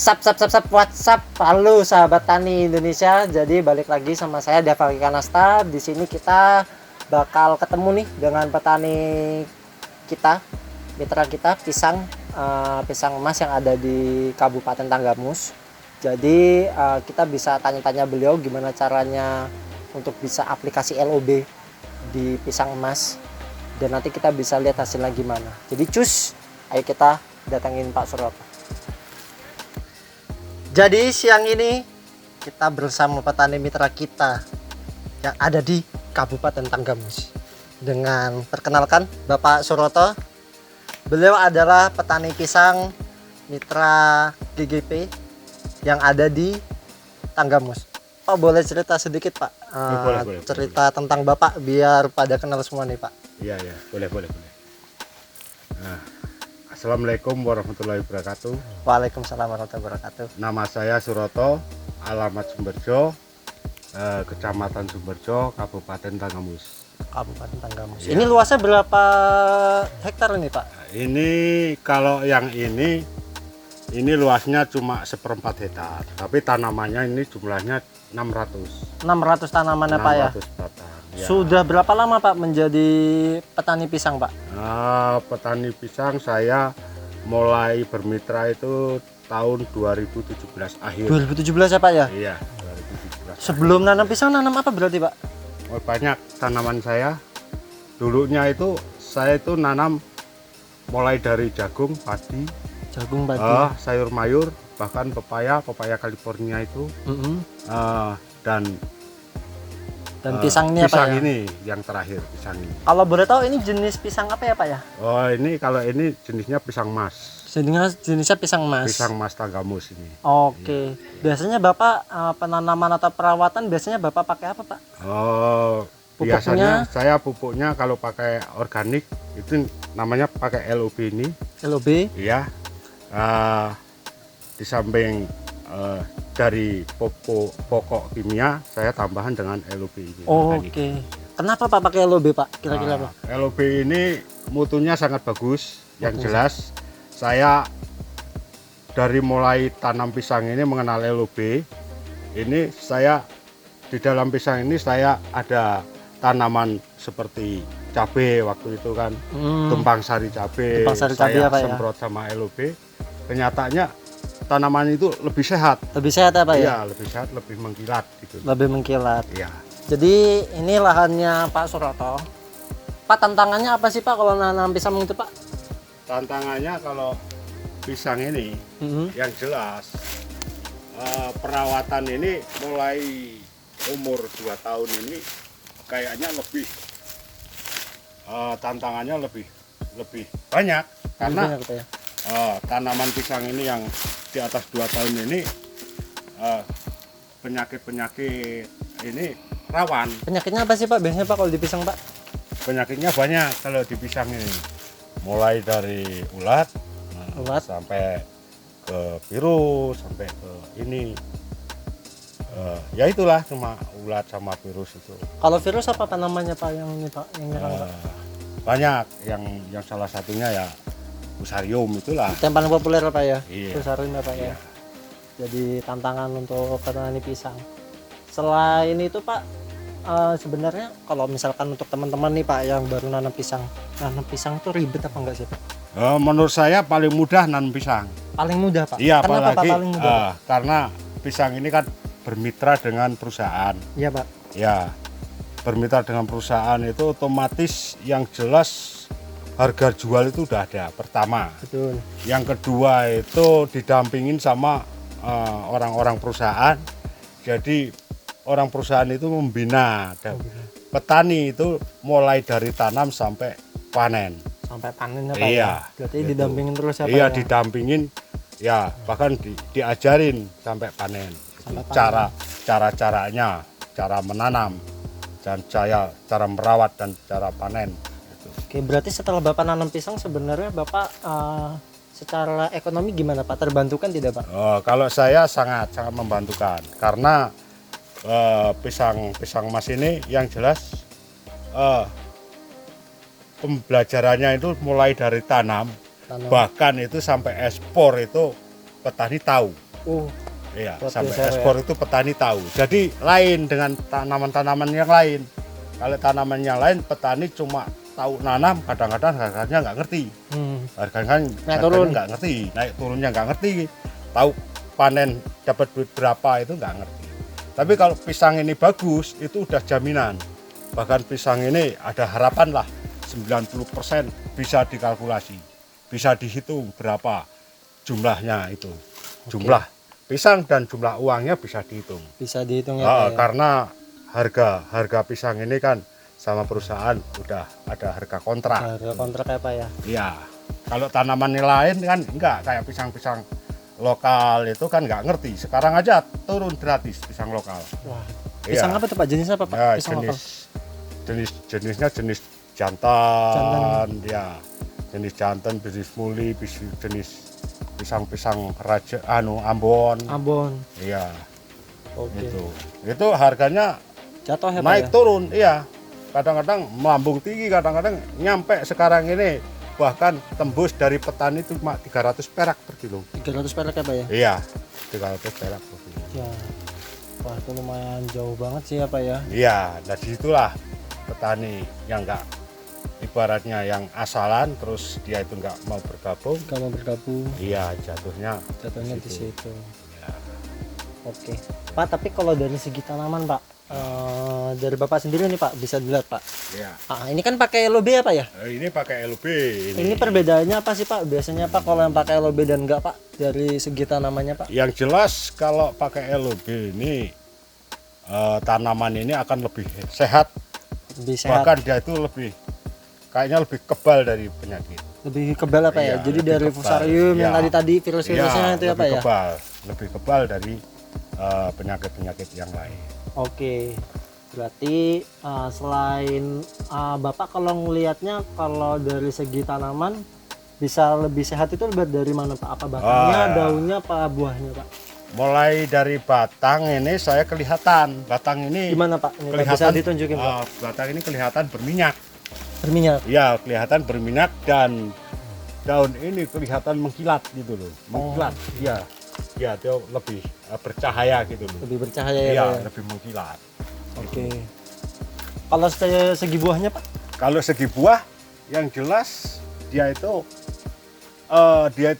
WhatsApp. Halo sahabat tani Indonesia. Jadi balik lagi sama saya Dava Kanasta. Di sini kita bakal ketemu nih dengan petani kita, mitra kita pisang emas yang ada di Kabupaten Tanggamus. Jadi kita bisa tanya-tanya beliau gimana caranya untuk bisa aplikasi LOB di pisang emas, dan nanti kita bisa lihat hasilnya gimana. Jadi ayo kita datangin Pak Suroto. Jadi siang ini kita bersama petani mitra kita yang ada di Kabupaten Tanggamus. Dengan perkenalkan Bapak Suroto. Beliau adalah petani pisang mitra GGP yang ada di Tanggamus. Pak boleh cerita sedikit Pak? Boleh, cerita tentang Bapak biar pada kenal semua nih Pak. Iya, boleh. Nah, Assalamualaikum warahmatullahi wabarakatuh. Waalaikumsalam warahmatullahi wabarakatuh. Nama saya Suroto, alamat Sumberjo, Kecamatan Sumberjo, Kabupaten Tanggamus. Kabupaten Tanggamus. Ya. Ini luasnya berapa hektar ini Pak? Ini kalau yang ini luasnya cuma 1/4 hektar, tapi tanamannya ini jumlahnya 600. 600 tanamannya Pak ya? 600 batang. Ya. Sudah berapa lama Pak menjadi petani pisang Pak? Petani pisang saya mulai bermitra itu tahun 2017 akhir. 2017 ya Pak ya? Iya, 2017. Sebelum nanam pisang nanam apa berarti Pak? Oh, banyak tanaman saya. Dulunya itu saya itu nanam mulai dari jagung, padi, Jagung padi. sayur mayur, bahkan pepaya California itu, dan pisang ini apa pisang ya? ini yang terakhir, pisang ini. Kalau boleh tahu ini jenis pisang apa ya Pak ya? Oh, kalau ini jenisnya pisang mas. Jenisnya pisang emas. Pisang mas Tanggamus ini. Oke. Biasanya Bapak penanaman atau perawatan biasanya Bapak pakai apa Pak? Oh, Pupuknya? biasanya saya pupuknya kalau pakai organik itu namanya pakai LOB ini. LOB. Iya. Di samping dari pokok kimia saya tambahan dengan LOB ini. Oke. Kenapa Pak pakai LOB Pak? Kira-kira Pak? LOB ini mutunya sangat bagus. Yang jelas saya dari mulai tanam pisang ini mengenal LOB. Ini saya di dalam pisang ini saya ada tanaman seperti cabai waktu itu kan, tumpang sari cabai. Saya semprot sama LOB. Kenyataannya tanaman itu lebih sehat. Lebih sehat apa ya? Iya, lebih sehat, lebih mengkilat gitu. Lebih mengkilat. Iya. Jadi ini lahannya Pak Suroto. Pak, tantangannya apa sih Pak kalau nanam pisang itu Pak? Tantangannya kalau pisang ini yang jelas perawatan ini mulai umur 2 tahun ini kayaknya lebih tantangannya lebih banyak karena ya? tanaman pisang ini yang di atas 2 tahun ini penyakit ini rawan. Penyakitnya apa sih Pak biasanya Pak kalau di pisang Pak? Penyakitnya banyak kalau di pisang ini, mulai dari ulat sampai ke virus, sampai ke ini ya itulah, cuma ulat sama virus itu. Kalau virus apa namanya Pak yang ini Pak yang nyerang Pak? Banyak yang salah satunya ya Fusarium itulah. Yang paling populer Pak ya? Iya. Fusarium ya Pak ya. Iya. Jadi tantangan untuk petani pisang. Selain itu Pak, sebenarnya kalau misalkan untuk teman-teman nih Pak yang baru nanam pisang itu ribet apa enggak sih Pak? Menurut saya paling mudah nanam pisang. Paling mudah Pak? Iya, Kenapa apalagi Pak paling mudah Pak? Karena pisang ini kan bermitra dengan perusahaan. Iya Pak. Ya, bermitra dengan perusahaan itu otomatis yang jelas harga jual itu udah ada, pertama. Betul. Yang kedua itu didampingin sama orang-orang perusahaan. Jadi orang perusahaan itu membina petani itu mulai dari tanam sampai panen. Sampai panen ya Pak? Iya. Berarti gitu. Didampingin terus ya Pak? Iya, ya? didampingin. Ya, bahkan diajarin sampai panen. Cara-caranya, cara menanam, dan cara merawat dan cara panen. Gitu. Oke, berarti setelah Bapak nanam pisang sebenarnya Bapak secara ekonomi gimana Pak? Terbantukan tidak Pak? Kalau saya sangat membantukan karena pisang emas ini yang jelas pembelajarannya itu mulai dari tanam, bahkan itu sampai ekspor itu petani tahu. Oh, Iya, Buat sampai geser, ekspor itu petani tahu. Jadi lain dengan tanaman-tanaman yang lain. Kalau tanaman yang lain petani cuma tahu nanam, kadang-kadang harganya nggak ngerti. Naik turun. Nggak ngerti, naik turunnya nggak ngerti. Tahu panen dapat duit berapa itu nggak ngerti. Tapi kalau pisang ini bagus, itu udah jaminan. Bahkan pisang ini ada harapan lah 90% bisa dikalkulasi, bisa dihitung berapa jumlahnya itu. Jumlah pisang dan jumlah uangnya bisa dihitung. Bisa dihitung ya, Pak, ya? Karena harga pisang ini kan sama perusahaan udah ada harga kontrak. Harga kontrak ya, Pak, ya? Iya. Kalau tanaman lain kan enggak, kayak pisang-pisang lokal itu kan nggak ngerti. Sekarang aja turun gratis pisang lokal. Wah, pisang apa tuh, Pak? Jenis apa, Pak? Ya, Pisang lokal. jenisnya jenis jantan, ya. Jenis jantan, jenis muli, jenis pisang-pisang raja Ambon. Ambon. Iya. Oke. Itu harganya Jatuh ya, Pak, naik ya? turun, iya. Kadang-kadang melambung tinggi, kadang-kadang nyampe sekarang ini bahkan tembus dari petani itu cuma 300 perak per kilo. 300 perak ya, Pak, ya? Iya, 300 perak per kilo. Ya. Wah, itu lumayan jauh banget sih ya, Pak, ya? Iya, nah disitulah petani yang enggak ibaratnya yang asalan terus dia itu nggak mau bergabung. Kalau bergabung, Iya, jatuhnya di situ. Ya. Oke. Pak, tapi kalau dari segi tanaman, Pak, dari Bapak sendiri nih, Pak, bisa dilihat, Pak. Iya. Ini kan pakai LOB ya, Pak, ya? Ini pakai LB Ini perbedaannya apa sih, Pak? Biasanya, Pak, kalau yang pakai LOB dan enggak, Pak, dari segi tanamannya, Pak? Yang jelas kalau pakai LB ini tanaman ini akan lebih sehat. Lebih sehat. Bahkan dia itu kayaknya lebih kebal dari penyakit. Lebih kebal apa ya? Iya, Jadi lebih dari kebal. fusarium yang Iya. tadi virus-virusnya itu ya, Pak, ya? Lebih kebal dari penyakit-penyakit yang lain. Oke. Berarti selain Bapak kalau ngelihatnya kalau dari segi tanaman bisa lebih sehat itu dari mana, Pak? Apa batangnya, daunnya, apa buahnya, Pak? Mulai dari batang ini saya kelihatan. Batang ini Gimana, Pak? Ini kelihatan bisa ditunjukin, Pak? batang ini kelihatan berminyak. Berminyak. Ya, kelihatan berminyak dan daun ini kelihatan mengkilat gitu loh. Mengkilat. Iya. Ya, dia lebih bercahaya gitu loh. Lebih bercahaya ya, Iya, Pak, ya? lebih mengkilat. Oke. Kalau segi buahnya, Pak? Kalau segi buah yang jelas dia itu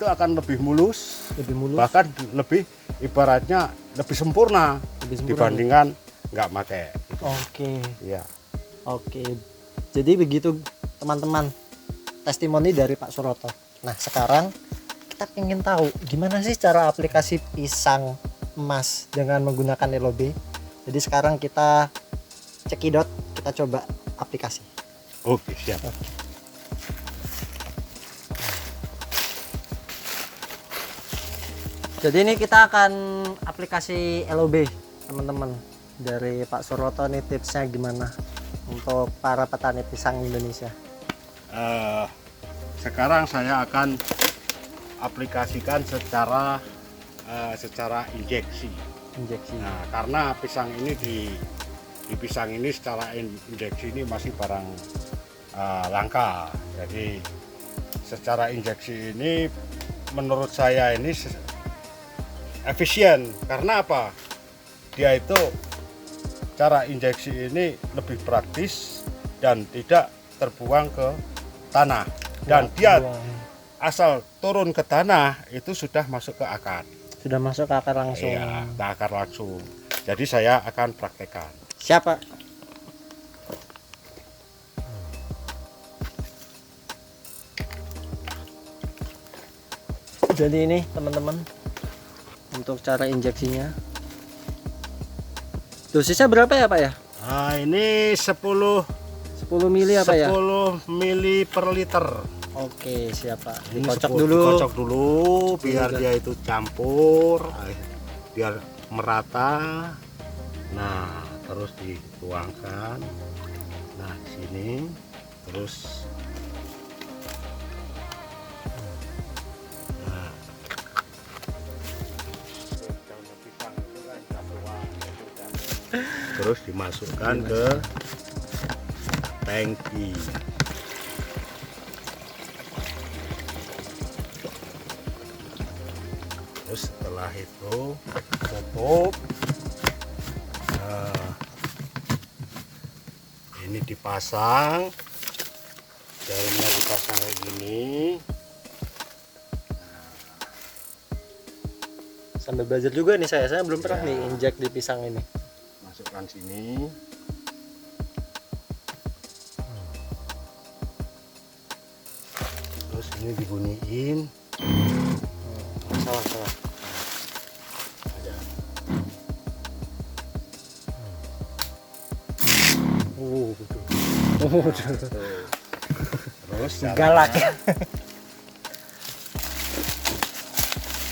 akan lebih mulus, Lebih mulus. bahkan lebih ibaratnya lebih sempurna, dibandingkan nggak pakai. Oke. Iya. Oke. Jadi begitu teman-teman testimoni dari Pak Suroto. Nah, sekarang kita ingin tahu gimana sih cara aplikasi pisang emas dengan menggunakan LOB. Jadi sekarang kita cekidot, kita coba aplikasi. Oke, siap. Jadi ini kita akan aplikasi LOB, teman-teman. Dari Pak Suroto nih tipsnya gimana untuk para petani pisang Indonesia. Sekarang saya akan aplikasikan secara injeksi. Nah, karena pisang ini di pisang ini secara injeksi ini masih barang langka. Jadi secara injeksi ini menurut saya ini efisien. Karena apa? Dia itu cara injeksi ini lebih praktis dan tidak terbuang ke tanah. Dan dia asal turun ke tanah itu sudah masuk ke akar. Sudah masuk ke akar langsung. Iya, ke akar langsung. Jadi saya akan praktekkan. Siapa? Jadi ini teman-teman untuk cara injeksinya. Dosisnya berapa ya, Pak, ya? Nah, ini 10 mili apa ya? 10 mili per liter. Oke, siap, Pak. Ini Dikocok 10 dulu. dikocok dulu biar dia itu campur, biar merata. Nah, terus dituangkan. Nah, di sini terus terus dimasukkan ke tangki. Terus setelah Setelah itu tutup. Nah, ini dipasang, jarumnya dipasang kayak gini. Sambil belajar juga nih saya belum pernah nih injek di pisang ini. Masukkan sini. Terus ini dibunyiin. Salah. Ada. Betul. Terus Galak. caranya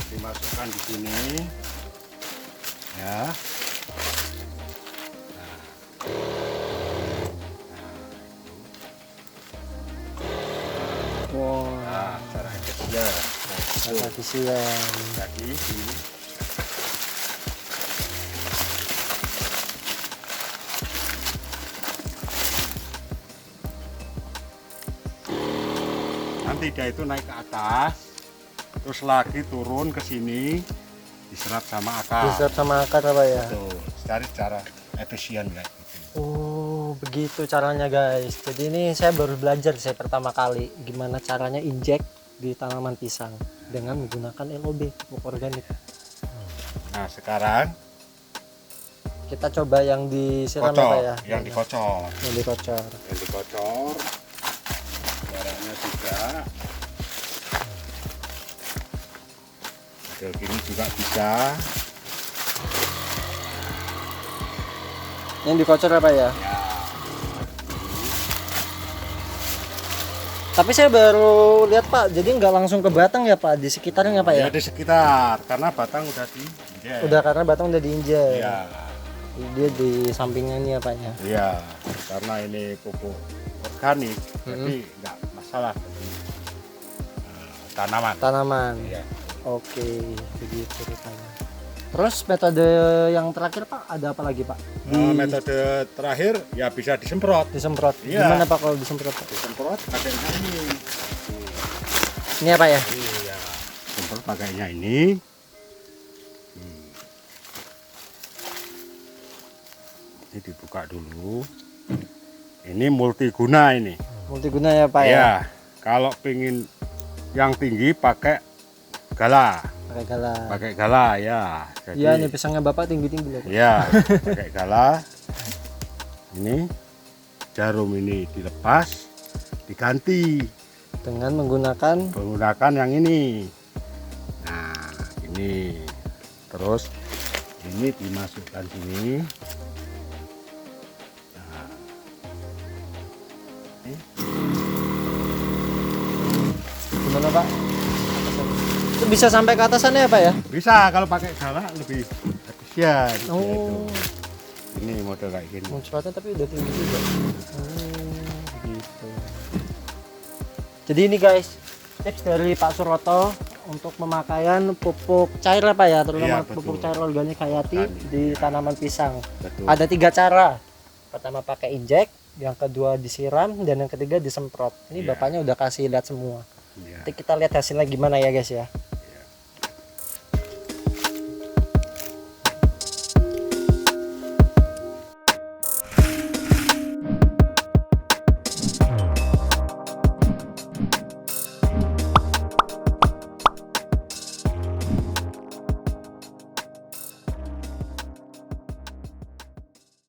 dimasukkan di sini. Ya. Wow. Nah, cara kecil. Cara kisian. Jadi sini. Nanti dia itu naik ke atas, terus lagi turun ke sini, diserap sama akar. Diserap sama akar apa ya? Tuh, cari cara efisien kayak gitu. Oh, begitu caranya guys. Jadi ini saya baru belajar saya pertama kali gimana caranya injek di tanaman pisang dengan menggunakan LOB, pupuk organik. Nah, sekarang Kita coba yang disiram kocor, apa ya? yang dikocor. Yang dikocor. Yang dikocor, jaraknya juga. Model gini juga bisa. Yang dikocor apa ya? Ya, Tapi saya baru lihat Pak, jadi nggak langsung ke batang ya Pak, di sekitarnya Pak ya? ya di sekitar, karena batang udah diinjek. Udah karena batang udah diinjek. Iya, Dia di sampingnya nih ya Pak ya. iya, karena ini pupuk organik, jadi nggak masalah bagi tanaman. Tanaman. Iya. Oke, begitu rupanya. Terus metode yang terakhir Pak, ada apa lagi Pak? Metode terakhir ya bisa disemprot. Disemprot. Iya. Gimana Pak kalau disemprot Pak? Disemprot pakainya ini. Ini apa ya? Iya, semprot pakainya ini. Ini dibuka dulu. Ini multiguna ini. Multiguna ya Pak ya? Iya, kalau pingin yang tinggi pakai gala. Pakai gala. Pakai gala ya. Jadi, Iya nih pisangnya Bapak tinggi-tinggi loh Pak. iya, pakai gala. Ini jarum ini dilepas, diganti Dengan menggunakan menggunakan yang ini. Nah, ini. Terus ini dimasukkan sini. Nah, ini. gimana Pak? Itu bisa sampai ke atasannya ya Pak ya? Bisa kalau pakai gala lebih efisien. Oh, Gitu. Ini model kayak gini. muncratnya tapi udah tinggi juga. Gitu. Jadi ini guys, tips dari Pak Suroto untuk pemakaian pupuk cair apa ya, terutama Iya, betul. pupuk cair organik hayati Organik, di ya. tanaman pisang. Betul. Ada 3 cara. Pertama pakai injek, yang kedua disiram, dan yang ketiga disemprot. Ini Iya. bapaknya udah kasih lihat semua. Iya. Nanti kita lihat hasilnya gimana ya guys ya.